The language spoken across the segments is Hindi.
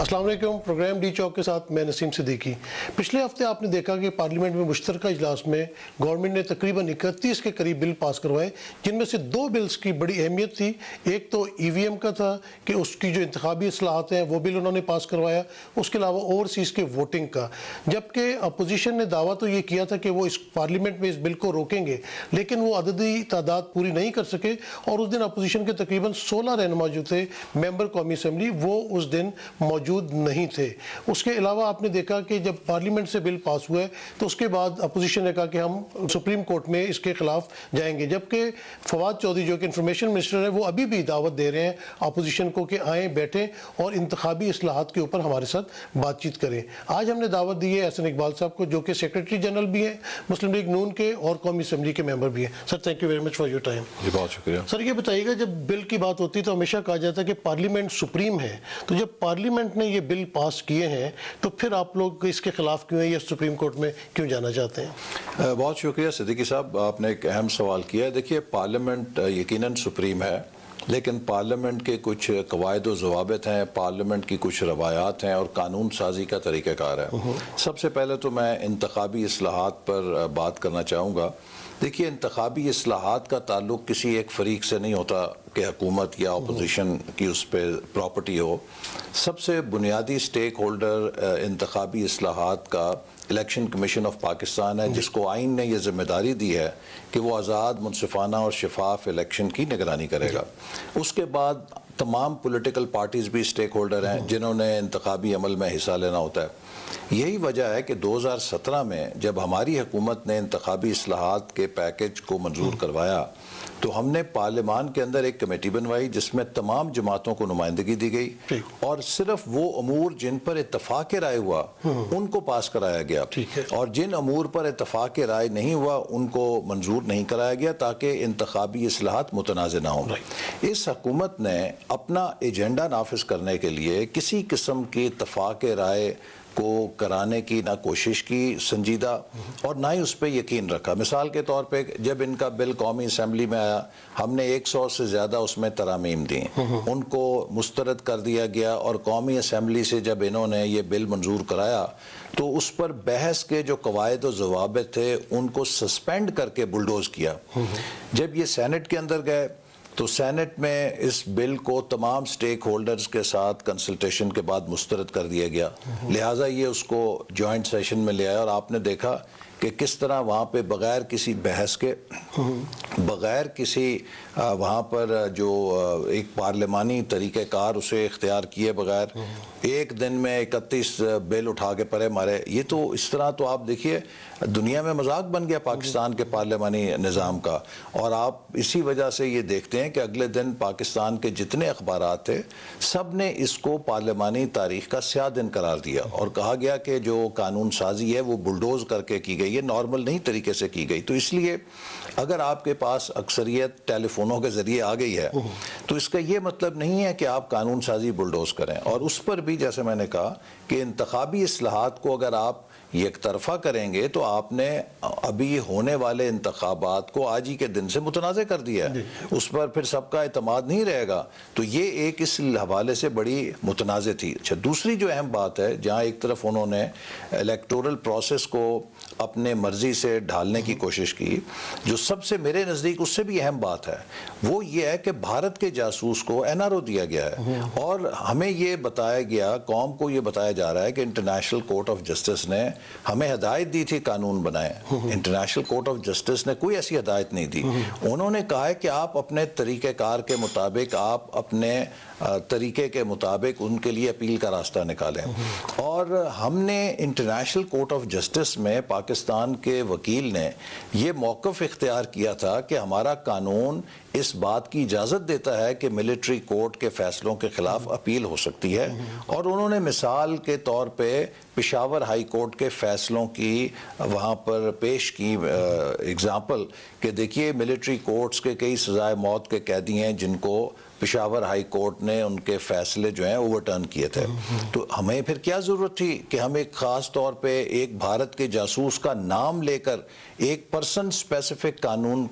अस्सलाम वालेकुम। प्रोग्राम डी चौक के साथ मैं नसीम सिद्दीकी। पिछले हफ्ते आपने देखा कि पार्लियामेंट में मुश्तरका इजलास में गवर्नमेंट ने तकरीबन 31 के करीब बिल पास करवाए, जिनमें से दो बिल्स की बड़ी अहमियत थी। एक तो EVM का था कि उसकी जो इंतखाबी असलाहत हैं वो बिल उन्होंने पास करवाया, उसके अलावा ओवरसीज़ के वोटिंग का। जबकि अपोजिशन ने दावा तो ये किया था कि वो इस पार्लियामेंट में इस बिल को रोकेंगे, लेकिन वो अददी तादाद पूरी नहीं कर सके और उस दिन अपोजिशन के तकरीबन 16 रहनुमा जो थे मेंबर कौमी असम्बली वो उस दिन मौजूद नहीं थे। उसके अलावा आपने देखा कि जब पार्लियामेंट से बिल पास हुआ तो उसके बाद अपोजिशन ने कहा कि हम सुप्रीम कोर्ट में इसके खिलाफ जाएंगे, जबकि फवाद चौधरी जो कि इंफॉर्मेशन मिनिस्टर है वो अभी भी दावत दे रहे हैं अपोजिशन को कि आएँ, बैठें और इंतखाबी इस्लाहात के ऊपर हमारे साथ बातचीत करें। आज हमने दावत दी है एहसन इकबाल साहब को, जो कि सेक्रेटरी जनरल भी हैं मुस्लिम लीग नून के और कौमी असम्बली के मेंबर भी हैं। Sir, thank you very much for your time. जी, बहुत शुक्रिया। सर, ये बताइएगा, जब बिल की बात होती है तो हमेशा कहा जाता है कि पार्लियामेंट सुप्रीम है, तो जब पार्लियामेंट ने ये बिल पास किए हैं तो फिर आप लोग इसके खिलाफ क्यों हैं या सुप्रीम कोर्ट में क्यों जाना चाहते हैं? बहुत शुक्रिया सिद्दीकी साहब, आपने एक अहम सवाल किया है। देखिए, पार्लियामेंट यकीनन सुप्रीम है, लेकिन पार्लियामेंट के कुछ कवायद व ज़वाबित हैं, पार्लियामेंट की कुछ रवायात हैं और कानून साजी का तरीक़ाकार है। सबसे पहले तो मैं इंतखाबी इस्लाहात पर बात करना चाहूँगा। देखिए, इंतखाबी इस्लाहात का ताल्लुक किसी एक फरीक से नहीं होता कि हुकूमत या अपोजिशन की उस पर प्रॉपर्टी हो। सबसे बुनियादी स्टेक होल्डर इंतखाबी इस्लाहात का इलेक्शन कमीशन ऑफ पाकिस्तान है, जिसको आइन ने यह जिम्मेदारी दी है कि वो आज़ाद, मुनसिफाना और शफाफ इलेक्शन की निगरानी करेगा। उसके बाद तमाम पॉलिटिकल पार्टीज़ भी स्टेक होल्डर हैं जिन्होंने इंतखाबी अमल में हिस्सा लेना होता है। यही वजह है कि 2017 में जब हमारी हुकूमत ने इंतखाबी इस्लाहात के पैकेज को मंजूर करवाया तो हमने पार्लियामान के अंदर एक कमेटी बनवाई जिसमें तमाम जमातों को नुमाइंदगी दी गई और सिर्फ वो अमूर जिन पर इत्तफाक राय हुआ उनको पास कराया गया और जिन अमूर पर इत्तफाक राय नहीं हुआ उनको मंजूर नहीं कराया गया, ताकि इंतखाबी इस्लाहात मुतनाज़ ना हो। इस हुकूमत ने अपना एजेंडा नाफिज करने के लिए किसी किस्म की इत्तफाक राय को कराने की ना कोशिश की संजीदा और ना ही उस पर यकीन रखा। मिसाल के तौर पे जब इनका बिल कौमी असम्बली में आया, हमने 100 से ज़्यादा उसमें तरामीम दी, उनको मुस्तरद कर दिया गया और कौमी असम्बली से जब इन्होंने ये बिल मंजूर कराया तो उस पर बहस के जो कवायद और ज़वाबित थे उनको सस्पेंड करके बुलडोज़ किया। जब ये सेनेट के अंदर गए तो सेनेट में इस बिल को तमाम स्टेक होल्डर्स के साथ कंसल्टेशन के बाद मुस्तरद कर दिया गया, लिहाजा ये उसको जॉइंट सेशन में ले आया और आपने देखा कि किस तरह वहाँ पे बग़ैर किसी बहस के, बग़ैर किसी वहाँ पर जो एक पार्लिमानी तरीक़ेकार उसे इख्तियार किए बग़ैर एक दिन में 31 बिल उठा के परे मारे। ये तो इस तरह तो आप देखिए दुनिया में मजाक बन गया पाकिस्तान के पार्लिमानी निज़ाम का। और आप इसी वजह से ये देखते हैं कि अगले दिन पाकिस्तान के जितने अखबारात थे सब ने इसको पार्लिमानी तारीख़ का स्याह दिन करार दिया और कहा गया कि जो कानून साजी है वो बुलडोज़ करके की गई, ये नॉर्मल नहीं तरीके से की गई। तो इसलिए अगर आपके पास अक्सरियत टेलीफोनों के ज़रिए आ गई है तो इसका ये मतलब नहीं है कि आप कानून साजी बुलडोज़ करें। और उस पर भी जैसे मैंने कहा कि इंतखाबी इस्लाहात को अगर आप एक तरफा करेंगे तो आपने अभी होने वाले इंतखाबात को आज ही के दिन से मुतनाज़े कर दिया है, उस पर फिर सबका एतमाद नहीं रहेगा। तो ये एक इस हवाले से बड़ी मुतनाज़े थी। अच्छा, दूसरी जो अहम बात है, जहाँ एक तरफ उन्होंने इलेक्टोरल प्रोसेस को अपने मर्जी से ढालने की कोशिश की, जो सबसे मेरे नज़दीक उससे भी अहम बात है वो ये है कि भारत के जासूस को NRO दिया गया है और हमें ये बताया गया, कौम को ये बताया जा रहा है कि इंटरनेशनल कोर्ट ऑफ जस्टिस ने हमें हिदायत दी थी कानून बनाए। इंटरनेशनल कोर्ट ऑफ जस्टिस ने कोई ऐसी हिदायत नहीं दी। उन्होंने कहा है कि आप अपने तरीक़ेकार के मुताबिक, आप अपने तरीके के मुताबिक उनके लिए अपील का रास्ता निकालें। और हमने इंटरनेशनल कोर्ट ऑफ जस्टिस में पाकिस्तान के वकील ने ये मौक़िफ़ इख्तियार किया था कि हमारा कानून इस बात की इजाज़त देता है कि मिलिट्री कोर्ट के फ़ैसलों के ख़िलाफ़ अपील हो सकती है। और उन्होंने मिसाल के तौर पे पेशावर हाई कोर्ट के फ़ैसलों की वहाँ पर पेश की एग्ज़ाम्पल कि देखिए मिलिट्री कोर्ट्स के कई सज़ाए मौत के कैदी हैं जिनको पेशावर हाई कोर्ट ने उनके फ़ैसले जो हैं ओवरटर्न किए थे। तो हमें फिर क्या ज़रूरत थी कि हम एक ख़ास तौर पे एक भारत के जासूस का नाम लेकर एक पर्सन स्पेसिफिक कानून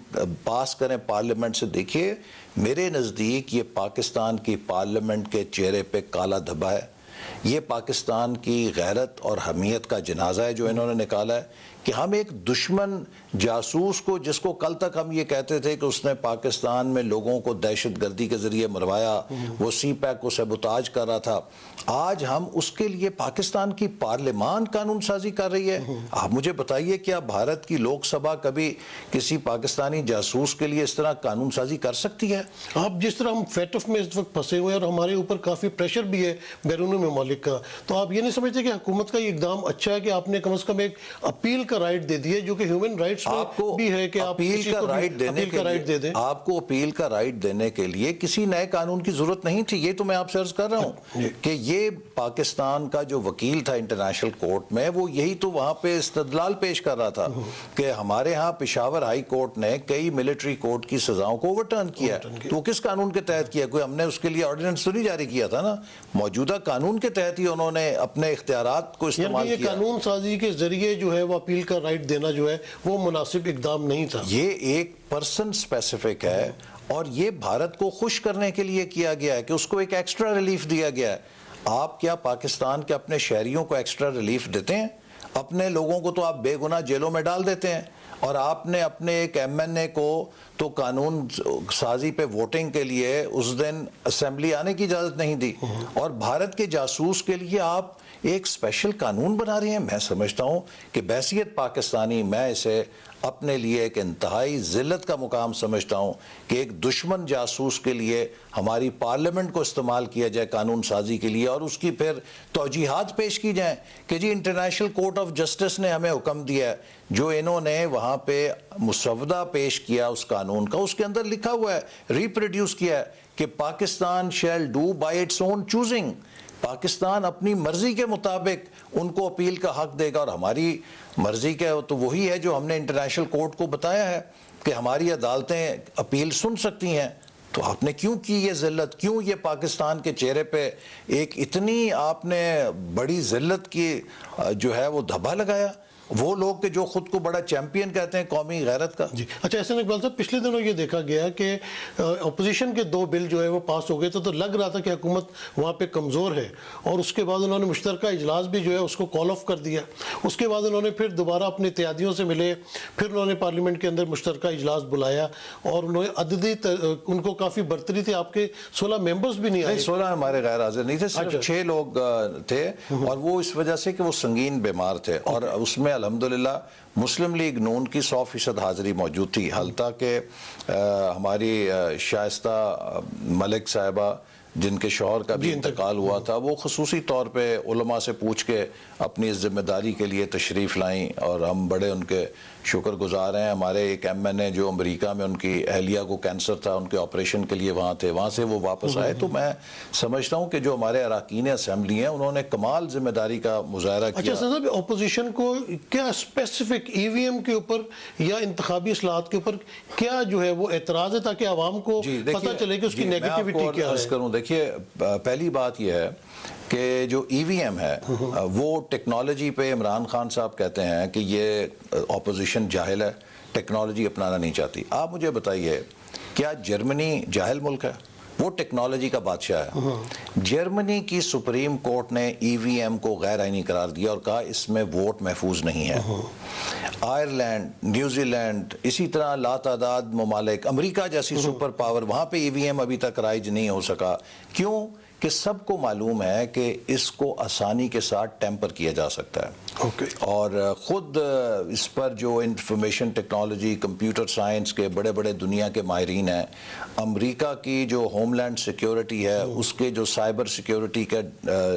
पास करें पार्लियामेंट से। देखिए, मेरे नज़दीक ये पाकिस्तान की पार्लियामेंट के चेहरे पे काला धब्बा है। ये पाकिस्तान की गैरत और हमीयत का जनाजा है जो इन्होंने निकाला है कि हम एक दुश्मन जासूस को, जिसको कल तक हम ये कहते थे कि उसने पाकिस्तान में लोगों को दहशतगर्दी के जरिए मरवाया, वो सी पैक को सबुताज कर रहा था, आज हम उसके लिए पाकिस्तान की पार्लियामान कानून साजी कर रही है। आप मुझे बताइए क्या भारत की लोकसभा कभी किसी पाकिस्तानी जासूस के लिए इस तरह कानून साजी कर सकती है? आप जिस तरह हम फैटफ में इस वक्त फंसे हुए हैं और हमारे ऊपर काफ़ी प्रेशर भी है बैरूनी ममालिक का, तो आप ये नहीं समझते कि हुकूमत का ये इकदाम अच्छा है कि आपने कम से कम एक अपील का राइट दे दिया, जो कि ह्यूमन राइट्स में भी है कि आप अपील का राइट देने के लिए, आपको अपील का राइट देने के लिए किसी नए कानून की जरूरत नहीं थी। ये तो मैं आपसे अर्ज कर रहा हूँ कि ये पाकिस्तान का जो वकील था इंटरनेशनल कोर्ट में, वो यही तो वहां पे इस्तदलाल पेश कर रहा था कि हमारे यहाँ पेशावर हाई कोर्ट ने कई मिलिट्री कोर्ट की सजाओं को ओवरटर्न किया। तो किस कानून के तहत किया? कोई हमने उसके लिए ऑर्डिनेंस तो नहीं जारी किया था ना, मौजूदा कानून के तहत ही उन्होंने अपने इख्तियारात को इस्तेमाल किया। कानून साजी के जरिए जो है वो अपील का राइट देना जो है वो मुनासिब इकदाम नहीं था। ये एक पर्सन स्पेसिफिक है और ये भारत को खुश करने के लिए किया गया है कि उसको एक एक्स्ट्रा रिलीफ दिया गया है। आप क्या पाकिस्तान के अपने शहरियों को एक्स्ट्रा रिलीफ देते हैं? अपने लोगों को तो आप बेगुनाह जेलों में डाल देते हैं, और आपने अपने एक एमएनए को तो कानून साजी पे वोटिंग के लिए उस दिन असेंबली आने की इजाज़त नहीं दी, और भारत के जासूस के लिए आप एक स्पेशल कानून बना रहे हैं। मैं समझता हूं कि बहसियत पाकिस्तानी मैं इसे अपने लिए एक इंतहाई जिल्लत का मुकाम समझता हूं कि एक दुश्मन जासूस के लिए हमारी पार्लियामेंट को इस्तेमाल किया जाए कानून साजी के लिए, और उसकी फिर तौजीहात पेश की जाए कि जी इंटरनेशनल कोर्ट ऑफ जस्टिस ने हमें हुक्म दिया है, जो इन्होंने वहाँ पे मुसवदा पेश किया उस कानून का, उसके अंदर लिखा हुआ है, रिप्रोड्यूस किया है कि Pakistan shall do by its own choosing, Pakistan अपनी मर्जी के मुताबिक उनको अपील का हक देगा। और हमारी मर्जी का तो वही है जो हमने इंटरनेशनल कोर्ट को बताया है कि हमारी अदालतें अपील सुन सकती हैं। तो आपने क्यों की ये जिल्लत? क्यों ये पाकिस्तान के चेहरे पे एक इतनी आपने बड़ी जिल्लत की जो है वो धब्बा लगाया? वो लोग के जो खुद को बड़ा चैंपियन कहते हैं कौमी गैरत का। जी अच्छा, ऐसे इकबाल साहब, पिछले दिनों ये देखा गया कि अपोजिशन के 2 बिल जो है वो पास हो गए थे, तो लग रहा था कि हुकूमत वहाँ पे कमज़ोर है, और उसके बाद उन्होंने मुश्तरका इजलास भी जो है उसको कॉल ऑफ कर दिया। उसके बाद उन्होंने फिर दोबारा अपने इत्तेहादियों से मिले, फिर उन्होंने पार्लियामेंट के अंदर मुश्तरका इजलास बुलाया, और उन्होंने अददी उनको काफ़ी बरतरी थी, आपके 16 मेंबर्स भी नहीं आए। 16 हमारे गैर हाजिर नहीं थे, सिर्फ 6 लोग थे, और वो इस वजह से कि वो संगीन बीमार थे, और उसमें अल्हम्दुलिल्लाह मुस्लिम लीग नून की 100% हाजिरी मौजूद थी। हालता के हमारी शाइस्ता मलिक साहिबा जिनके शौहर का भी इंतकाल हुआ था, वो खुसूसी तौर पे उलमा से पूछ के अपनी इस जिम्मेदारी के लिए तशरीफ़ लाईं, और हम बड़े उनके शुक्रगुजार हैं। हमारे एक एमएनए जो अमेरिका में उनकी अहलिया को कैंसर था, उनके ऑपरेशन के लिए वहाँ थे, वहाँ से वो वापस आए। तो मैं समझता हूँ कि जो हमारे अरकान असम्बली हैं उन्होंने कमाल जिम्मेदारी का मुजाहरा किया। अच्छा साहब, अपोजिशन को क्या स्पेसिफिक ईवीएम के ऊपर या इंतखाबी इस्लाहत के ऊपर क्या जो है वो एतराज़ है, ताकि आवाम को पता चले कि उसकी नेगेटिविटी क्या है? देखिए, पहली बात यह है कि जो ईवीएम है वो टेक्नोलॉजी पे इमरान खान साहब कहते हैं कि ये ऑपोजिशन जाहिल है, टेक्नोलॉजी अपनाना नहीं चाहती। आप मुझे बताइए, क्या जर्मनी जाहिल मुल्क है? वो टेक्नोलॉजी का बादशाह है। जर्मनी की सुप्रीम कोर्ट ने ईवीएम को गैर आईनी करार दिया और कहा इसमें वोट महफूज नहीं है। आयरलैंड, न्यूजीलैंड, इसी तरह लातादाद ममालिक, अमेरिका जैसी सुपर पावर, वहाँ पे ईवीएम अभी तक राइज नहीं हो सका। क्यों? कि सबको मालूम है कि इसको आसानी के साथ टेम्पर किया जा सकता है। और ख़ुद इस पर जो इंफॉर्मेशन टेक्नोलॉजी, कंप्यूटर साइंस के बड़े बड़े दुनिया के माहिरीन हैं, अमेरिका की जो होमलैंड सिक्योरिटी है उसके जो साइबर सिक्योरिटी के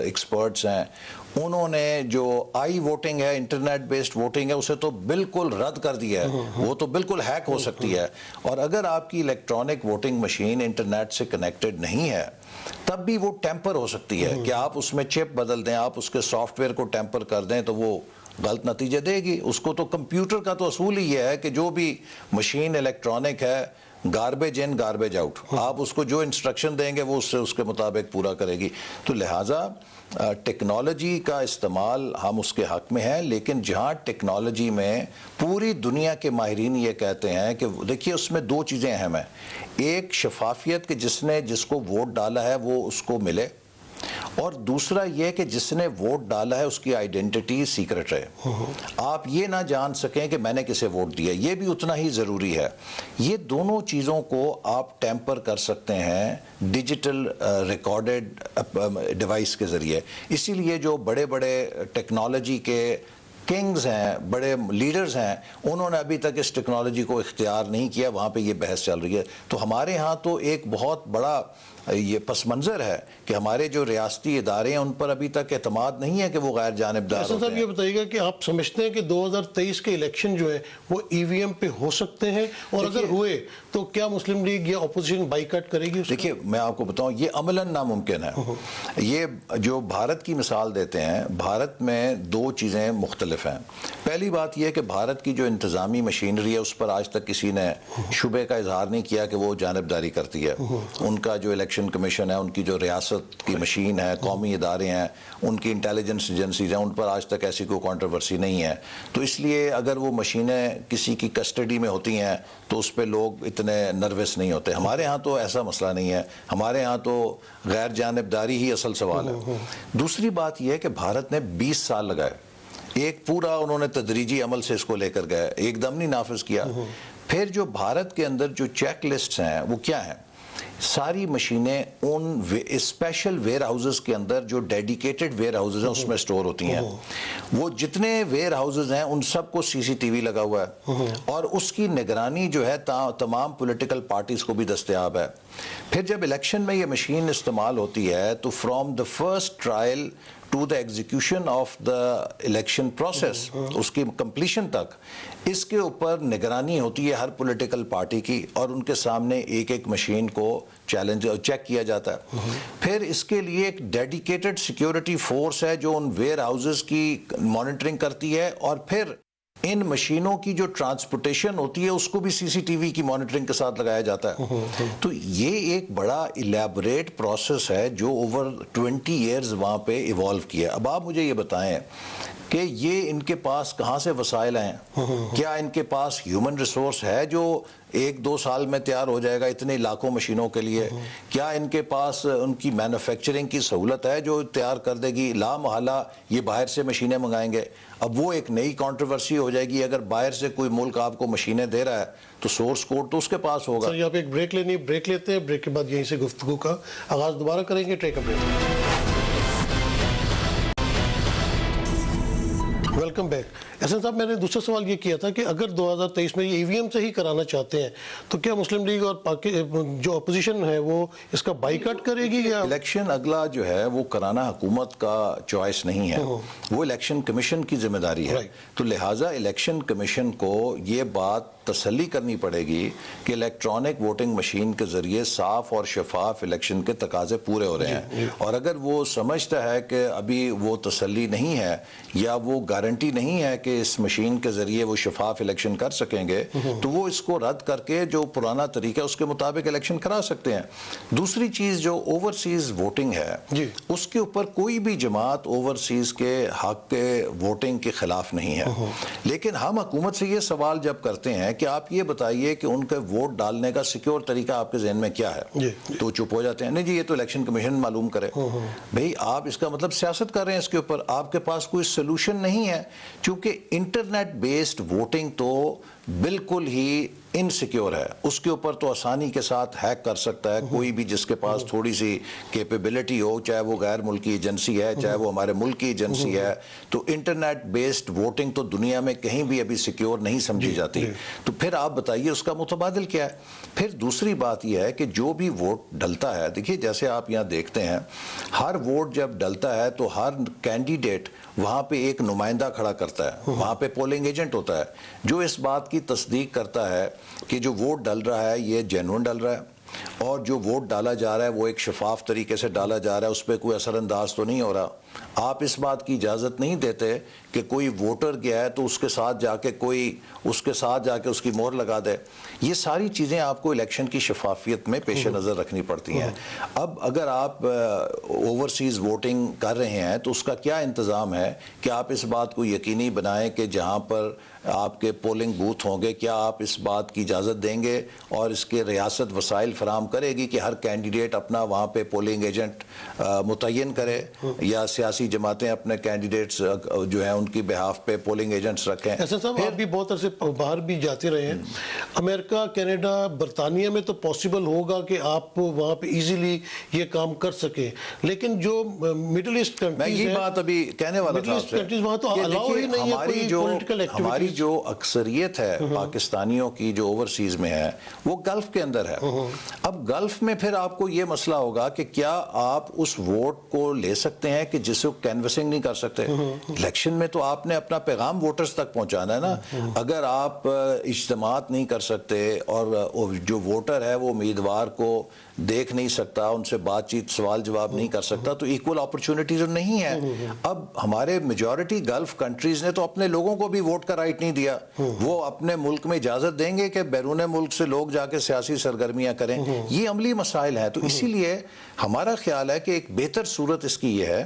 एक्सपर्ट्स हैं, उन्होंने जो आई वोटिंग है, इंटरनेट बेस्ड वोटिंग है, उसे तो बिल्कुल रद्द कर दिया है। वो तो बिल्कुल हैक हो सकती है, और अगर आपकी इलेक्ट्रॉनिक वोटिंग मशीन इंटरनेट से कनेक्टेड नहीं है तब भी वो टेम्पर हो सकती है कि आप उसमें चिप बदल दें, आप उसके सॉफ्टवेयर को टेम्पर कर दें तो वो गलत नतीजे देगी। उसको तो कंप्यूटर का तो असूल ही है कि जो भी मशीन इलेक्ट्रॉनिक है, गार्बेज इन गार्बेज आउट, आप उसको जो इंस्ट्रक्शन देंगे वो उससे उसके मुताबिक पूरा करेगी। तो लिहाजा टेक्नोलॉजी का इस्तेमाल हम उसके हक में हैं, लेकिन जहाँ टेक्नोलॉजी में पूरी दुनिया के माहिरीन ये कहते हैं कि देखिए उसमें 2 चीज़ें अहम हैं। एक, शफाफियत, कि जिसने जिसको वोट डाला है वो उसको मिले, और दूसरा यह कि जिसने वोट डाला है उसकी आइडेंटिटी सीक्रेट रहे, आप ये ना जान सकें कि मैंने किसे वोट दिया, ये भी उतना ही ज़रूरी है। ये दोनों चीज़ों को आप टेम्पर कर सकते हैं डिजिटल रिकॉर्डेड डिवाइस के ज़रिए। इसीलिए जो बड़े बड़े टेक्नोलॉजी के किंग्स हैं, बड़े लीडर्स हैं, उन्होंने अभी तक इस टेक्नोलॉजी को इख्तियार नहीं किया, वहाँ पे ये बहस चल रही है। तो हमारे यहाँ तो एक बहुत बड़ा ये पस मंज़र है कि हमारे जो रियासती इदारे हैं उन पर अभी तक एतमाद नहीं है कि वो गैर जानिबदार होते साहब, ये बताइएगा कि आप समझते हैं कि 2023 के इलेक्शन जो है वो ईवीएम पे हो सकते हैं, और अगर हुए तो क्या मुस्लिम लीग या अपोजिशन बाइकआउट करेगी? देखिए, मैं आपको बताऊं, ये अमलन नामुमकिन है। ये जो भारत की मिसाल देते हैं, भारत में दो चीज़ें मुख्तलिफ हैं। पहली बात यह कि भारत की जो इंतज़ामी मशीनरी है उस पर आज तक किसी ने शुबे का इजहार नहीं किया कि वो जानिबदारी करती है। उनका जो इलेक्शन कमीशन है, उनकी जो रियासत की मशीन है, कौमी इदारे हैं, उनकी इंटेलिजेंस एजेंसीज हैं, उन पर आज तक ऐसी कोई कंट्रोवर्सी नहीं है। तो इसलिए अगर वो मशीनें किसी की कस्टडी में होती हैं तो उस पर लोग इतने नर्वस नहीं होते। हमारे यहाँ तो ऐसा मसला नहीं है, हमारे यहाँ तो गैर जानिबदारी ही असल सवाल है। दूसरी बात यह है कि भारत ने 20 साल लगाए, एक पूरा उन्होंने तदरीजी अमल से इसको लेकर गए, एकदम नहीं नाफिज किया। फिर जो भारत के अंदर जो चेक लिस्ट हैं वो क्या हैं? सारी मशीनें उन स्पेशल वेयर हाउसेस के अंदर जो डेडिकेटेड वेयर हाउसेस हैं उसमें स्टोर होती हैं। वो जितने वेयर हाउसेस हैं उन सबको सीसीटीवी लगा हुआ है, और उसकी निगरानी जो है तमाम पॉलिटिकल पार्टीज को भी दस्तयाब है। फिर जब इलेक्शन में ये मशीन इस्तेमाल होती है तो from the first trial to the execution of the election process, उसकी कंप्लीशन तक, इसके ऊपर निगरानी होती है हर पॉलिटिकल पार्टी की, और उनके सामने एक एक मशीन को चैलेंज चेक किया जाता है। फिर इसके लिए एक डेडिकेटेड सिक्योरिटी फोर्स है जो उन वेयर हाउसेस की मॉनिटरिंग करती है, और फिर इन मशीनों की जो ट्रांसपोर्टेशन होती है उसको भी सीसीटीवी की मॉनिटरिंग के साथ लगाया जाता है। तो ये एक बड़ा इलेबोरेट प्रोसेस है जो ओवर 20 इयर्स वहाँ पे इवॉल्व किया। अब आप मुझे ये बताएं कि ये इनके पास कहाँ से वसाइल हैं? क्या इनके पास ह्यूमन रिसोर्स है जो 1-2 साल में तैयार हो जाएगा इतने लाखों मशीनों के लिए? क्या इनके पास उनकी मैन्युफैक्चरिंग की सहूलत है जो तैयार कर देगी? ला महला ये बाहर से मशीनें मंगाएंगे। अब वो एक नई कंट्रोवर्सी हो जाएगी, अगर बाहर से कोई मुल्क आपको मशीनें दे रहा है तो सोर्स कोड तो उसके पास होगा। सर, यहाँ पे एक ब्रेक लेनी, ब्रेक लेते हैं, ब्रेक के बाद यहीं से गुफ्तगू का आगाज दोबारा करेंगे। Take a break. Welcome back. Ehsan साहब, मैंने दूसरा सवाल ये किया था कि अगर 2023 में ये ईवीएम से ही कराना चाहते हैं तो क्या मुस्लिम लीग और जो अपोजिशन है वो इसका बाइकआउट करेगी? या इलेक्शन अगला जो है वो कराना हुकूमत का चॉइस नहीं है, वो इलेक्शन कमीशन की जिम्मेदारी है। तो लिहाजा इलेक्शन कमीशन को ये बात तसल्ली करनी पड़ेगी कि इलेक्ट्रॉनिक वोटिंग मशीन के जरिए साफ और शफाफ इलेक्शन के तकाजे पूरे हो रहे हैं। और अगर वो समझता है कि अभी वो तसल्ली नहीं है या वो गारंटी नहीं है कि इस मशीन के जरिए वो शफाफ इलेक्शन कर सकेंगे, तो वो इसको रद्द करके जो पुराना तरीका है उसके मुताबिक इलेक्शन करा सकते हैं। दूसरी चीज जो ओवरसीज वोटिंग है उसके ऊपर कोई भी जमात ओवरसीज के हक के वोटिंग के खिलाफ नहीं है। लेकिन हम हुकूमत से ये सवाल जब करते हैं कि आप ये बताइए कि उनके वोट डालने का सिक्योर तरीका आपके ज़हन में क्या है, तो चुप हो जाते हैं, नहीं जी ये तो इलेक्शन कमीशन मालूम करे। भाई आप इसका मतलब सियासत कर रहे हैं इसके ऊपर, आपके पास कोई सोल्यूशन नहीं है, क्योंकि इंटरनेट बेस्ड वोटिंग तो बिल्कुल ही इनसिक्योर है। उसके ऊपर तो आसानी के साथ हैक कर सकता है कोई भी जिसके पास थोड़ी सी कैपेबिलिटी हो, चाहे वो गैर मुल्की एजेंसी है चाहे वो हमारे मुल्क की एजेंसी है। तो इंटरनेट बेस्ड वोटिंग तो दुनिया में कहीं भी अभी सिक्योर नहीं समझी जाती। तो फिर आप बताइए उसका मुतबादिल क्या है? फिर दूसरी बात यह है कि जो भी वोट डलता है, देखिए जैसे आप यहाँ देखते हैं हर वोट जब डलता है तो हर कैंडिडेट वहाँ पे एक नुमाइंदा खड़ा करता है, वहाँ पे पोलिंग एजेंट होता है जो इस बात की तस्दीक करता है कि जो वोट डल रहा है ये जेन्युइन डल रहा है और जो वोट डाला जा रहा है वो एक शफाफ तरीके से डाला जा रहा है, उस पर कोई असरअंदाज तो नहीं हो रहा। आप इस बात की इजाज़त नहीं देते कि कोई वोटर गया है तो उसके साथ जाके उसकी मोहर लगा दे। ये सारी चीज़ें आपको इलेक्शन की शफाफियत में पेश नज़र रखनी पड़ती हैं। अब अगर आप ओवरसीज़ वोटिंग कर रहे हैं तो उसका क्या इंतज़ाम है कि आप इस बात को यकीनी बनाएं कि जहाँ पर आपके पोलिंग बूथ होंगे, क्या आप इस बात की इजाज़त देंगे और इसके रियासत वसाइल फराम करेगी कि हर कैंडिडेट अपना वहाँ पे पोलिंग एजेंट मुतय्यन करे, या सियासी जमातें अपने कैंडिडेट्स जो हैं उनकी बिहाफ पे पोलिंग एजेंट्स रखें? ऐसा साहब आप भी बहुत अरसे बाहर भी जाते रहे हैं, अमेरिका, कनाडा, बरतानिया में तो पॉसिबल होगा कि आप वहाँ पे इजीली ये काम कर सके, लेकिन जो मिडिल ईस्ट कंट्रीज, मैं ये बात अभी कहने वाला था आपसे, वहाँ तो अलाउ ही नहीं है कोई पॉलिटिकल एक्टिविटी। हमारी जो अक्सरियत है पाकिस्तानियों की जो ओवरसीज में है वो गल्फ के अंदर है। अब गल्फ में फिर आपको ये मसला होगा कि क्या आप उस वोट को ले सकते हैं कि जिसे कैनवसिंग नहीं कर सकते। इलेक्शन में तो आपने अपना पैगाम वोटर्स तक पहुंचाना है ना। अगर आप इज्तिमात नहीं कर सकते और जो वोटर है वो उम्मीदवार को देख नहीं सकता, उनसे बातचीत सवाल जवाब नहीं कर सकता, तो इक्वल अपॉर्चुनिटी तो नहीं है। अब हमारे मेजॉरिटी गल्फ कंट्रीज ने तो अपने लोगों को भी वोट का राइट नहीं दिया। वो अपने मुल्क में इजाजत देंगे कि बैरून मुल्क से लोग जाके सियासी सरगर्मियां करें। ये अमली मसाइल हैं। तो इसीलिए हमारा ख्याल है कि एक बेहतर सूरत इसकी ये है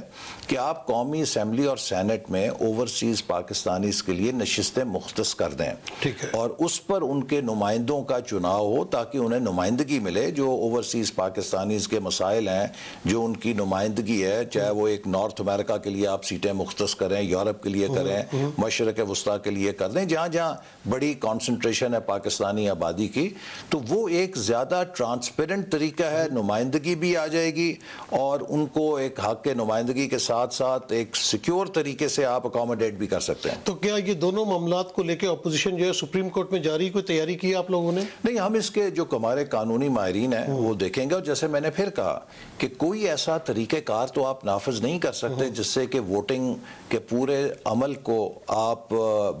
कि आप कौमी असम्बली और सेनेट में ओवरसीज पाकिस्तानीज के लिए नशिस्तें मुख्तस कर दें और उस पर उनके नुमाइंदों का चुनाव हो ताकि उन्हें नुमाइंदगी मिले। जो ओवरसीज पाकिस्तानीज के मसाइल हैं, जो उनकी नुमाइंदगी है, चाहे वो एक नॉर्थ अमेरिका के लिए आप सीटें मुख्तस करें, यूरोप के लिए करें, मशरक़ वस्ता के लिए कर दें, जहाँ जहाँ बड़ी कॉन्सेंट्रेशन है पाकिस्तानी आबादी की, तो वो एक ज़्यादा ट्रांसपेरेंट तरीका है। नुमाइंदगी भी आ जाएगी और उनको एक हक के नुमाइंदगी के साथ साथ एक सिक्योर तरीके से आप अकोमोडेट भी कर सकते हैं। तो क्या ये दोनों मामलात को लेकर अपोजिशन जो है सुप्रीम कोर्ट में जारी कोई तैयारी की आप लोगों ने? नहीं, हम इसके जो हमारे कानूनी माहिरीन हैं वो देखेंगे। और जैसे मैंने फिर कहा कि कोई ऐसा तरीक़ेकार तो आप नाफिज नहीं कर सकते जिससे कि वोटिंग के पूरे अमल को आप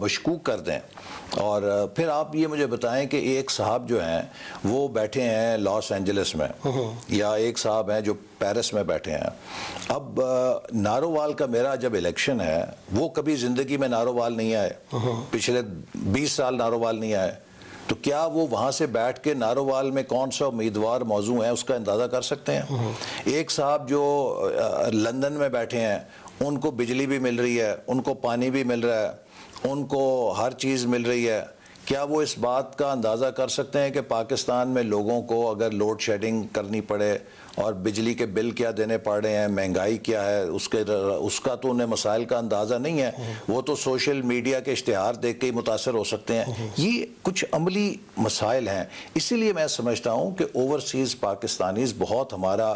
मशकूक कर दें। और फिर आप ये मुझे बताएं कि एक साहब जो हैं वो बैठे हैं लॉस एंजलिस में, या एक साहब हैं जो पेरिस में बैठे हैं। अब नारोवाल का मेरा जब इलेक्शन है, वो कभी ज़िंदगी में नारोवाल नहीं आए, पिछले 20 साल नारोवाल नहीं आए, तो क्या वो वहाँ से बैठ के नारोवाल में कौन सा उम्मीदवार मौजू है उसका अंदाज़ा कर सकते हैं? एक साहब जो लंदन में बैठे हैं, उनको बिजली भी मिल रही है, उनको पानी भी मिल रहा है, उनको हर चीज़ मिल रही है, क्या वो इस बात का अंदाज़ा कर सकते हैं कि पाकिस्तान में लोगों को अगर लोड शेडिंग करनी पड़े और बिजली के बिल क्या देने पड़ रहे हैं, महंगाई क्या है, उसका तो उन्हें मसाइल का अंदाज़ा नहीं है। वो तो सोशल मीडिया के इश्तिहार देख के ही मुतासर हो सकते हैं। ये कुछ अमली मसाइल हैं। इसीलिए मैं समझता हूँ कि ओवरसीज़ पाकिस्तानीज़ बहुत हमारा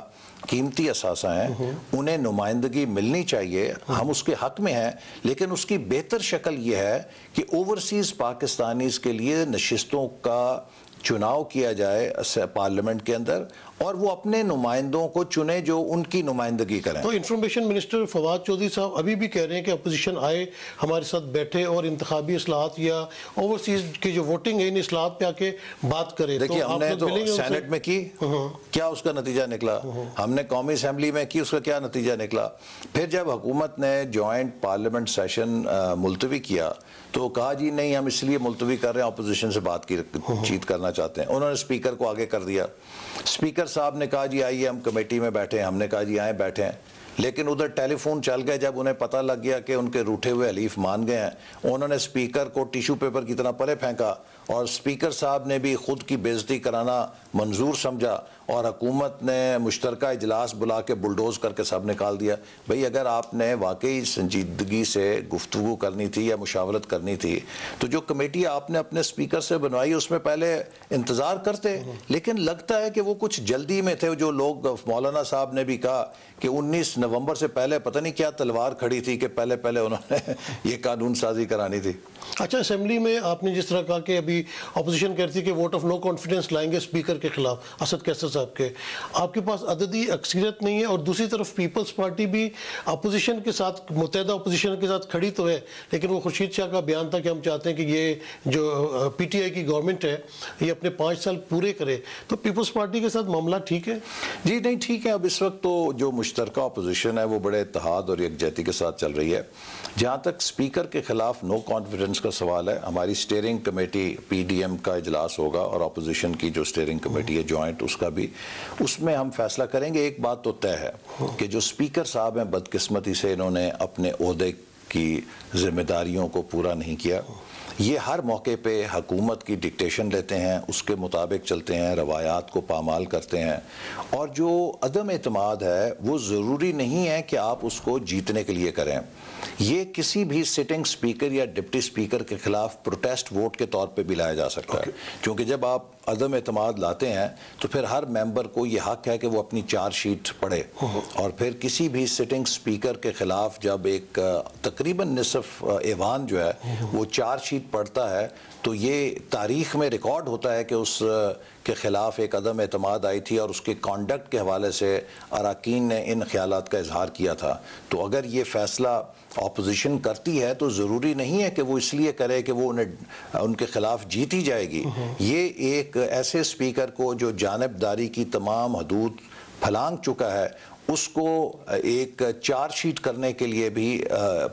कीमती असासा हैं, उन्हें नुमाइंदगी मिलनी चाहिए, हम उसके हक में हैं, लेकिन उसकी बेहतर शक्ल यह है कि ओवरसीज़ पाकिस्तानीज़ के लिए नशिस्तों का चुनाव किया जाए पार्लियामेंट के अंदर और वो अपने नुमाइंदों को चुने जो उनकी नुमाइंदगी करें। तो इंफॉर्मेशन मिनिस्टर फवाद चौधरी साहब अभी भी कह रहे हैं कि अपोजिशन आए, हमारे साथ बैठे और इंतखाबी इस्लाहत या ओवरसीज की जो वोटिंग है इन इस्लाहत पे आके बात करें। देखिए, तो हमने तो सेनेट में की, क्या उसका नतीजा निकला? हमने कौमी असम्बली में की, उसका क्या नतीजा निकला? फिर जब हुकूमत ने जॉइंट पार्लियामेंट सेशन मुलतवी किया तो कहा जी नहीं, हम इसलिए मुलतवी कर रहे हैं, अपोजिशन से बातचीत करना चाहते हैं। उन्होंने स्पीकर को आगे कर दिया। स्पीकर साहब ने कहा जी आइए हम कमेटी में बैठे हैं। हमने कहा जी आए बैठे हैं, लेकिन उधर टेलीफोन चल गया। जब उन्हें पता लग गया कि उनके रूठे हुए हलीफ मान गए हैं, उन्होंने स्पीकर को टिश्यू पेपर की तरह परे फेंका और स्पीकर साहब ने भी खुद की बेइज्जती कराना मंजूर समझा और हुकूमत ने मुश्तरका इजलास बुला के बुलडोज करके सब निकाल दिया। भाई, अगर आपने वाकई संजीदगी से गुफ्तगू करनी थी या मुशावरत करनी थी तो जो कमेटी आपने अपने स्पीकर से बनवाई उसमें पहले इंतज़ार करते। लेकिन लगता है कि वो कुछ जल्दी में थे। जो लोग, मौलाना साहब ने भी कहा कि 19 नवंबर से पहले पता नहीं क्या तलवार खड़ी थी कि पहले पहले उन्होंने ये कानून साजी करानी थी। अच्छा, असेंबली में आपने जिस तरह कहा कि अभी अपोजिशन कहती है कि वोट ऑफ नो कॉन्फिडेंस लाएंगे स्पीकर के खिलाफ असद कैसर साहब के, आपके पास अददी अक्सरियत नहीं है और दूसरी तरफ पीपल्स पार्टी भी अपोजिशन के साथ, मुत्तहदा अपोजिशन के साथ खड़ी तो है, लेकिन वो खुर्शीद शाह का बयान था कि हम चाहते हैं कि ये जो पीटीआई की गवर्नमेंट है ये अपने 5 साल पूरे करे। तो पीपल्स पार्टी के साथ मामला ठीक है? जी नहीं, ठीक है। अब इस वक्त तो जो मुश्तरका अपोजिशन है वो बड़े इत्तेहाद और यकजहती के साथ चल रही है। जहाँ तक स्पीकर के खिलाफ नो कॉन्फिडेंस का सवाल है, हमारी स्टीयरिंग कमेटी पीडीएम का इजलास होगा और अपोजिशन की जो स्टीयरिंग कमेटी है जॉइंट, उसका भी, उसमें हम फैसला करेंगे। एक बात तो तय है कि जो स्पीकर साहब हैं बदकिस्मती से इन्होंने अपने ओहदे की जिम्मेदारियों को पूरा नहीं किया। ये हर मौके पे हुकूमत की डिक्टेशन लेते हैं, उसके मुताबिक चलते हैं, रवायात को पामाल करते हैं। और जो अदम एतमाद है वो ज़रूरी नहीं है कि आप उसको जीतने के लिए करें। ये किसी भी सिटिंग स्पीकर या डिप्टी स्पीकर के खिलाफ प्रोटेस्ट वोट के तौर पे भी लाया जा सकता है, क्योंकि जब आप अदम एतमाद लाते हैं तो फिर हर मेंबर को ये हक है कि वो अपनी चार्जशीट पढ़े, और फिर किसी भी सिटिंग स्पीकर के खिलाफ जब एक तकरीबन निसफ ऐवान जो है वो चार्जशीट पढ़ता है तो ये तारीख़ में रिकॉर्ड होता है कि उस के ख़िलाफ़ एक अदम एतमाद आई थी और उसके कॉन्डक्ट के हवाले से अरकान ने इन ख्यालात का इजहार किया था। तो अगर ये फ़ैसला अपोजिशन करती है तो ज़रूरी नहीं है कि वो इसलिए करे कि वो उन्हें उनके ख़िलाफ़ जीती जाएगी। ये एक ऐसे स्पीकर को जो जानिबदारी की तमाम हदूद फलांग चुका है उसको एक चार्जशीट करने के लिए भी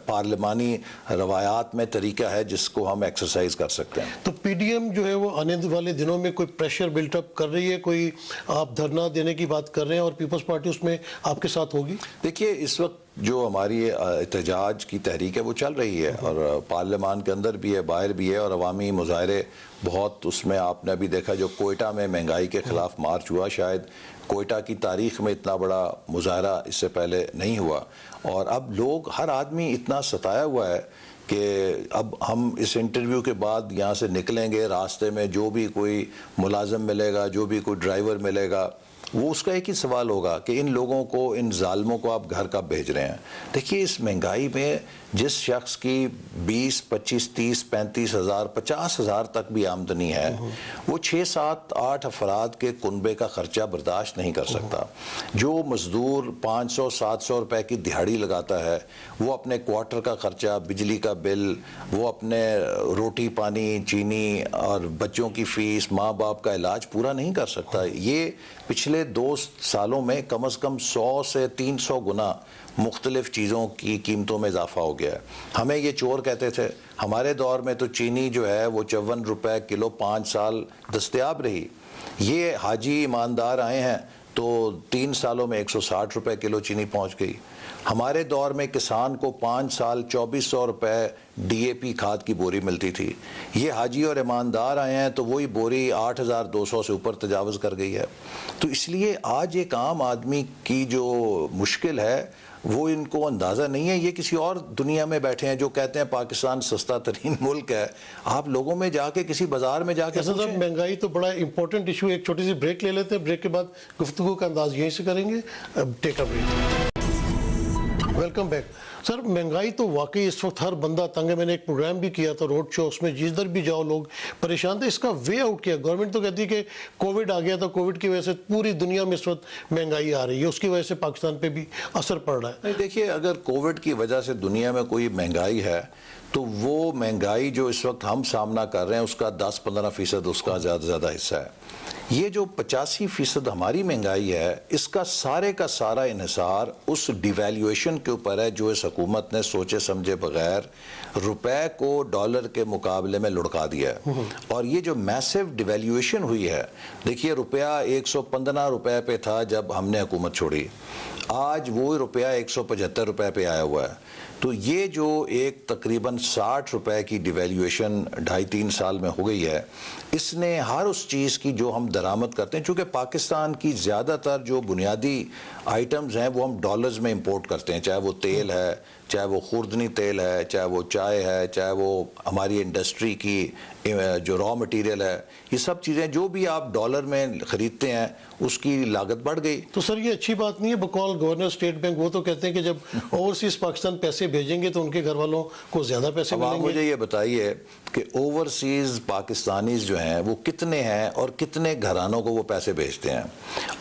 पार्लिमानी रवायात में तरीका है जिसको हम एक्सरसाइज कर सकते हैं। तो पीडीएम जो है वो आने वाले दिनों में कोई प्रेशर बिल्टअप कर रही है, कोई आप धरना देने की बात कर रहे हैं और पीपल्स पार्टी उसमें आपके साथ होगी? देखिए, इस वक्त जो हमारी एहतजाज की तहरीक है वो चल रही है और पार्लियामान के अंदर भी है, बाहर भी है, और अवामी मुजाहरे बहुत, उसमें आपने अभी देखा जो कोयटा में महंगाई के ख़िलाफ़ मार्च हुआ, शायद कोयटा की तारीख़ में इतना बड़ा मुजाहरा इससे पहले नहीं हुआ। और अब लोग, हर आदमी इतना सताया हुआ है कि अब हम इस इंटरव्यू के बाद यहाँ से निकलेंगे, रास्ते में जो भी कोई मुलाजिम मिलेगा, जो भी कोई ड्राइवर मिलेगा, वो उसका एक ही सवाल होगा कि इन लोगों को, इन जालिमों को आप घर कब भेज रहे हैं। देखिए, इस महंगाई में जिस शख्स की 20, 25, 30, 35 हज़ार, 50 हज़ार तक भी आमदनी है वो 6, 7, 8 अफराद के कुनबे का ख़र्चा बर्दाश्त नहीं कर सकता। जो मज़दूर 500, 700 रुपए की दिहाड़ी लगाता है वो अपने क्वार्टर का ख़र्चा, बिजली का बिल, वो अपने रोटी पानी, चीनी और बच्चों की फ़ीस, माँ बाप का इलाज पूरा नहीं कर सकता। ये पिछले 2 सालों में कम से कम 100 से 300 गुना मुख्तलिफ चीज़ों की कीमतों में इजाफा हो गया है। हमें ये चोर कहते थे, हमारे दौर में तो चीनी जो है वो 54 रुपए किलो 5 साल दस्तयाब रही। ये हाजी ईमानदार आए हैं तो 3 सालों में 160 रुपए किलो चीनी पहुंच गई। हमारे दौर में किसान को 5 साल 2400 रुपए डीएपी खाद की बोरी मिलती थी। ये हाजी और ईमानदार आए हैं तो वही बोरी 8200 से ऊपर तजावज़ कर गई है। तो इसलिए आज एक आम आदमी की जो मुश्किल है वो इनको अंदाज़ा नहीं है। ये किसी और दुनिया में बैठे हैं जो कहते हैं पाकिस्तान सस्ता तरीन मुल्क है। आप लोगों में जाके किसी बाजार में जाके साहब, महंगाई तो बड़ा इंपॉर्टेंट इशू है। एक छोटी सी ब्रेक ले लेते हैं, ब्रेक के बाद गुफ्तगू का अंदाज यहीं से करेंगे। Take a break. Welcome back. Sir, महंगाई तो वाकई इस वक्त हर बंदा तंग है। मैंने एक प्रोग्राम भी किया था रोड शो, उसमें जिधर भी जाओ लोग परेशान थे। इसका वे आउट किया गवर्नमेंट तो कहती है कि कोविड आ गया था, कोविड की वजह से पूरी दुनिया में इस वक्त महंगाई आ रही है, उसकी वजह से पाकिस्तान पे भी असर पड़ रहा है। देखिए, अगर कोविड की वजह से दुनिया में कोई महंगाई है तो वो महंगाई जो इस वक्त हम सामना कर रहे हैं उसका 10-15% उसका ज़्यादा से ज़्यादा हिस्सा है। ये जो 85% हमारी महंगाई है इसका सारे का सारा इन्हिसार उस डिवैल्यूएशन के ऊपर है जो इस हुकूमत ने सोचे समझे बगैर रुपए को डॉलर के मुकाबले में लुढ़का दिया है। और ये जो मैसिव डिवैल्यूएशन हुई है, देखिए रुपया 115 रुपए पे था जब हमने हुकूमत छोड़ी, आज वो रुपया 175 रुपए पे आया हुआ है। तो ये जो एक तकरीबन 60 रुपए की डिवैल्यूएशन 2.5-3 साल में हो गई है, इसने हर उस चीज़ की जो हम दरामद करते हैं, चूँकि पाकिस्तान की ज़्यादातर जो बुनियादी आइटम्स हैं वो हम डॉलर्स में इंपोर्ट करते हैं, चाहे वो तेल है, चाहे वो खुर्दनी तेल है, चाहे वो चाय है, चाहे वो हमारी इंडस्ट्री की जो रॉ मटेरियल है, ये सब चीज़ें जो भी आप डॉलर में ख़रीदते हैं उसकी लागत बढ़ गई। तो सर ये अच्छी बात नहीं है। बकौल गवर्नर स्टेट बैंक वो तो कहते हैं कि जब ओवरसीज पाकिस्तान पैसे भेजेंगे तो उनके घर वालों को ज़्यादा पैसे मिलेंगे। अब मुझे ये बताइए कि ओवरसीज पाकिस्तानीज जो हैं वो कितने हैं और कितने घरानों को वो पैसे भेजते हैं,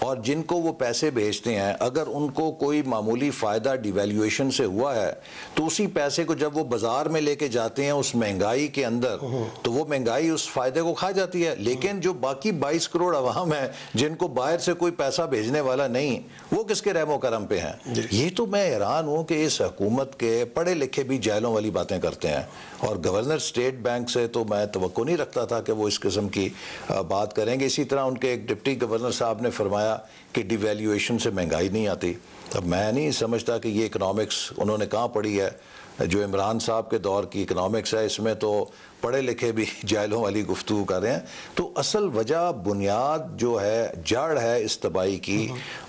और जिनको वो पैसे भेजते हैं अगर उनको कोई मामूली फ़ायदा डिवैल्यूएशन से हुआ है तो उसी पैसे को जब वो बाजार में लेके जाते हैं उस महंगाई के अंदर, तो वो महंगाई उस फायदे को खा जाती है। लेकिन जो बाकी 22 करोड़ अवाम है जिनको बाहर से कोई पैसा भेजने वाला नहीं, वो किसके रहमो करम पे हैं। ये तो मैं हैरान हूँ कि इस हुकूमत के पढ़े लिखे भी जैलों वाली बातें करते हैं। और गवर्नर स्टेट बैंक से तो मैं तवक्को नहीं रखता था कि वो इस किस्म की बात करेंगे। इसी तरह उनके एक डिप्टी गवर्नर साहब ने फरमाया कि डिवैल्यूएशन से महंगाई नहीं आती। अब मैं नहीं समझता कि ये इकनॉमिक्स उन्होंने कहाँ पढ़ी है। जो इमरान साहब के दौर की इकनॉमिक्स है, इसमें तो पढ़े लिखे भी जाहिलों वाली गुफ्तगू कर रहे हैं। तो असल वजह, बुनियाद जो है, जड़ है इस तबाही की,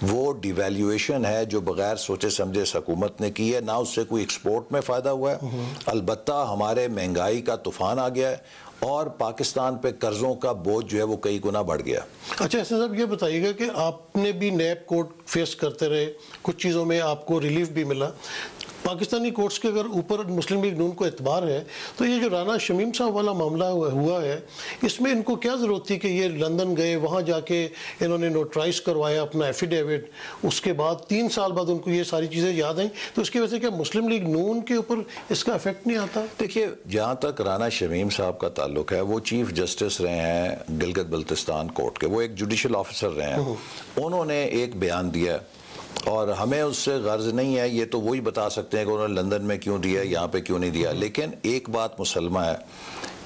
वो डिवैल्यूएशन है जो बगैर सोचे समझे इस हुकूमत ने की है। ना उससे कोई एक्सपोर्ट में फ़ायदा हुआ है, अलबत्ता हमारे महंगाई का तूफान आ गया है और पाकिस्तान पे कर्ज़ों का बोझ जो है वो कई गुना बढ़ गया। अच्छा एहसन साहब, ये बताइएगा कि आपने भी नैब कोर्ट फेस करते रहे, कुछ चीज़ों में आपको रिलीफ भी मिला। पाकिस्तानी कोर्ट्स के अगर ऊपर मुस्लिम लीग नून को एतबार है, तो ये जो राना शमीम साहब वाला मामला हुआ है, इसमें इनको क्या ज़रूरत थी कि ये लंदन गए, वहाँ जाके इन्होंने नोटराइज करवाया अपना एफिडेविट, उसके बाद 3 साल बाद उनको ये सारी चीज़ें याद आई, तो इसकी वजह से क्या मुस्लिम लीग नून के ऊपर इसका इफेक्ट नहीं आता? देखिए, जहाँ तक राना शमीम साहब का ताल्लुक है, वो चीफ जस्टिस रहे हैं गिलगित बल्तिस्तान कोर्ट के, वो एक जुडिशल ऑफिसर रहे हैं। उन्होंने एक बयान दिया और हमें उससे गर्ज नहीं है, ये तो वही बता सकते हैं कि उन्होंने लंदन में क्यों दिया, यहाँ पे क्यों नहीं दिया। लेकिन एक बात मुसलमा है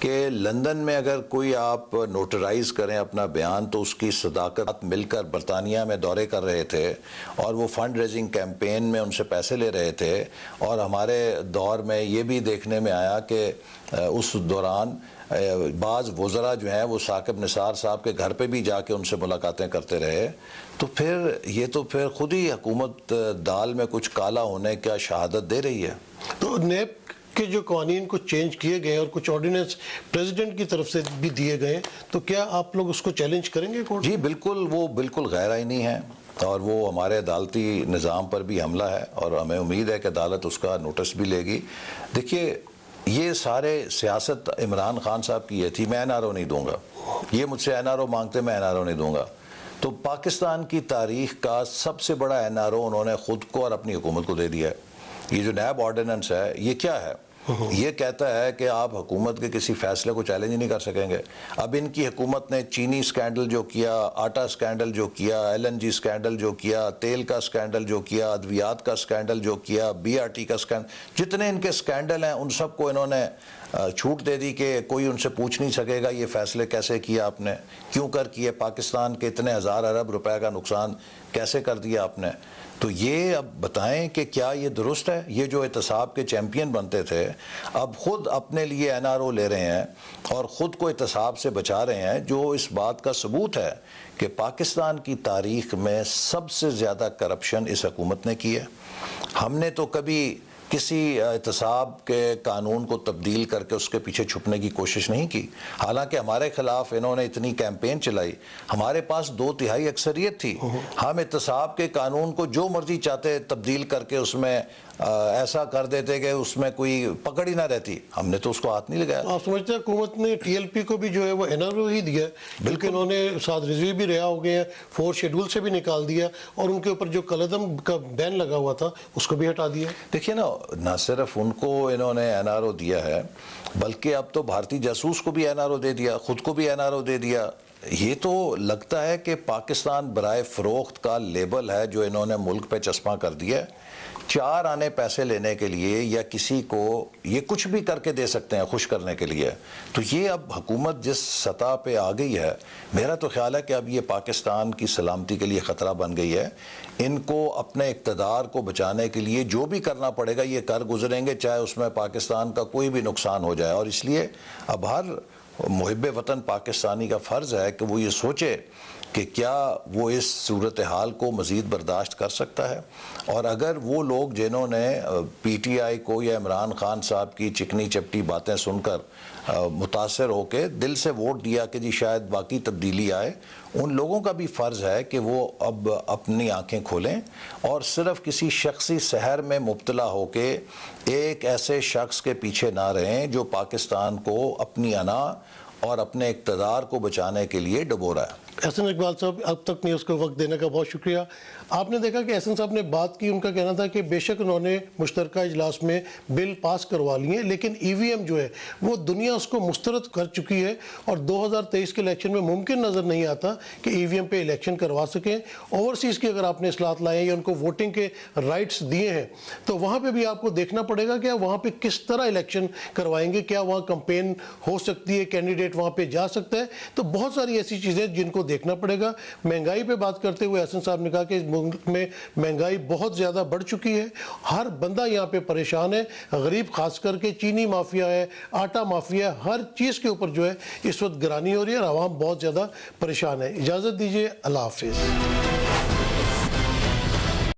कि लंदन में अगर कोई आप नोटराइज करें अपना बयान, तो उसकी सदाकत मिलकर बरतानिया में दौरे कर रहे थे और वो फंड रेजिंग कैंपेन में उनसे पैसे ले रहे थे। और हमारे दौर में ये भी देखने में आया कि उस दौरान बाज़ वज़रा जो हैं वो साकिब निसार साहब के घर पे भी जाके उनसे मुलाकातें करते रहे। तो फिर ये तो फिर खुद ही हुकूमत दाल में कुछ काला होने का शहादत दे रही है। तो नैब के जो कानून कुछ चेंज किए गए और कुछ ऑर्डिनेंस प्रेसिडेंट की तरफ से भी दिए गए, तो क्या आप लोग उसको चैलेंज करेंगे कोर्ट? जी बिल्कुल, वो बिल्कुल गैर आईनी है और वो हमारे अदालती निज़ाम पर भी हमला है और हमें उम्मीद है कि अदालत उसका नोटिस भी लेगी। देखिए, ये सारे सियासत इमरान खान साहब की ये थी, मैं एनआरओ नहीं दूंगा, ये मुझसे एनआरओ मांगते, मैं एनआरओ नहीं दूंगा। तो पाकिस्तान की तारीख का सबसे बड़ा एनआरओ उन्होंने खुद को और अपनी हुकूमत को दे दिया है। ये जो नैब ऑर्डिनेंस है, ये क्या है? ये कहता है कि आप हुकूमत के किसी फैसले को चैलेंज नहीं कर सकेंगे। अब इनकी हुकूमत ने चीनी स्कैंडल जो किया, आटा स्कैंडल जो किया, एलएनजी स्कैंडल जो किया, तेल का स्कैंडल जो किया, अद्वियात का स्कैंडल जो किया, बीआरटी का स्कैंडल, जितने इनके स्कैंडल हैं उन सबको इन्होंने छूट दे दी कि कोई उनसे पूछ नहीं सकेगा ये फैसले कैसे किए आपने, क्यों कर किए, पाकिस्तान के इतने हज़ार अरब रुपए का नुकसान कैसे कर दिया आपने। तो ये अब बताएं कि क्या ये दुरुस्त है? ये जो एहतसाब के चैम्पियन बनते थे, अब खुद अपने लिए एनआरओ ले रहे हैं और ख़ुद को एहतसाब से बचा रहे हैं, जो इस बात का सबूत है कि पाकिस्तान की तारीख में सबसे ज़्यादा करप्शन इस हुकूमत ने की है। हमने तो कभी किसी एहतसाब के कानून को तब्दील करके उसके पीछे छुपने की कोशिश नहीं की। हालांकि हमारे खिलाफ इन्होंने इतनी कैंपेन चलाई, हमारे पास 2/3 अक्सरियत थी, हम एहतसाब के कानून को जो मर्जी चाहते तब्दील करके उसमें ऐसा कर देते कि उसमें कोई पकड़ ही ना रहती। हमने तो उसको हाथ नहीं लगाया। आप समझते हैं हुकूमत ने टीएलपी को भी जो है वो एनआरओ ही दिया, बल्कि उन्होंने साद रिजवी भी रिहा हो गए हैं, 4 शेड्यूल से भी निकाल दिया और उनके ऊपर जो कलदम का बैन लगा हुआ था उसको भी हटा दिया। देखिए ना सिर्फ उनको इन्होंने एनआरओ दिया है, बल्कि अब तो भारतीय जासूस को भी एनआरओ दे दिया, खुद को भी एनआरओ दे दिया। ये तो लगता है कि पाकिस्तान बराए फ़रोख्त का लेबल है जो इन्होंने मुल्क पे चस्पा कर दिया है। 4 आने पैसे लेने के लिए या किसी को ये कुछ भी करके दे सकते हैं खुश करने के लिए। तो ये अब हुकूमत जिस सतह पे आ गई है, मेरा तो ख्याल है कि अब ये पाकिस्तान की सलामती के लिए ख़तरा बन गई है। इनको अपने इक़्तिदार को बचाने के लिए जो भी करना पड़ेगा ये कर गुजरेंगे, चाहे उसमें पाकिस्तान का कोई भी नुकसान हो जाए। और इसलिए अब हर मुहिब्बे वतन पाकिस्तानी का फ़र्ज़ है कि वो ये सोचे कि क्या वो इस सूरत हाल को मज़ीद बर्दाश्त कर सकता है। और अगर वो लोग जिन्होंने पीटीआई को या इमरान खान साहब की चिकनी चपटी बातें सुनकर मुतासर होकर दिल से वोट दिया कि जी शायद बाकी तब्दीली आए, उन लोगों का भी फ़र्ज़ है कि वो अब अपनी आंखें खोलें और सिर्फ़ किसी शख्सी सहर में मुब्तला होके एक ऐसे शख्स के पीछे ना रहें जो पाकिस्तान को अपनी अना और अपने इक़्तिदार को बचाने के लिए डुबो रहा है। एहसन इकबाल साहब, अब तक नहीं उसको वक्त देने का बहुत शुक्रिया। आपने देखा कि एहसन साहब ने बात की, उनका कहना था कि बेशक उन्होंने मुश्तरका इजलास में बिल पास करवा लिए, लेकिन ईवीएम जो है वो दुनिया उसको मुस्तरद कर चुकी है और 2023 के इलेक्शन में मुमकिन नज़र नहीं आता कि ईवीएम पे इलेक्शन करवा सकें। ओवरसीज़ की अगर आपने इस्लाहत लाए या उनको वोटिंग के राइट्स दिए हैं, तो वहाँ पर भी आपको देखना पड़ेगा कि वहाँ पर किस तरह इलेक्शन करवाएंगे, क्या वहाँ कंपेन हो सकती है, कैंडिडेट वहाँ पर जा सकता है। तो बहुत सारी ऐसी चीज़ें जिनको वो देखना पड़ेगा। महंगाई पे बात करते हुए हसन साहब ने कहा कि मुल्क में महंगाई बहुत ज़्यादा बढ़ चुकी है, हर बंदा यहाँ पे परेशान है, गरीब खास करके चीनी माफिया है, आटा माफिया है, हर चीज़ के ऊपर जो है इस वक्त गिरानी हो रही है और आवाम बहुत ज़्यादा परेशान है। इजाज़त दीजिए, अल्लाह हाफिज़।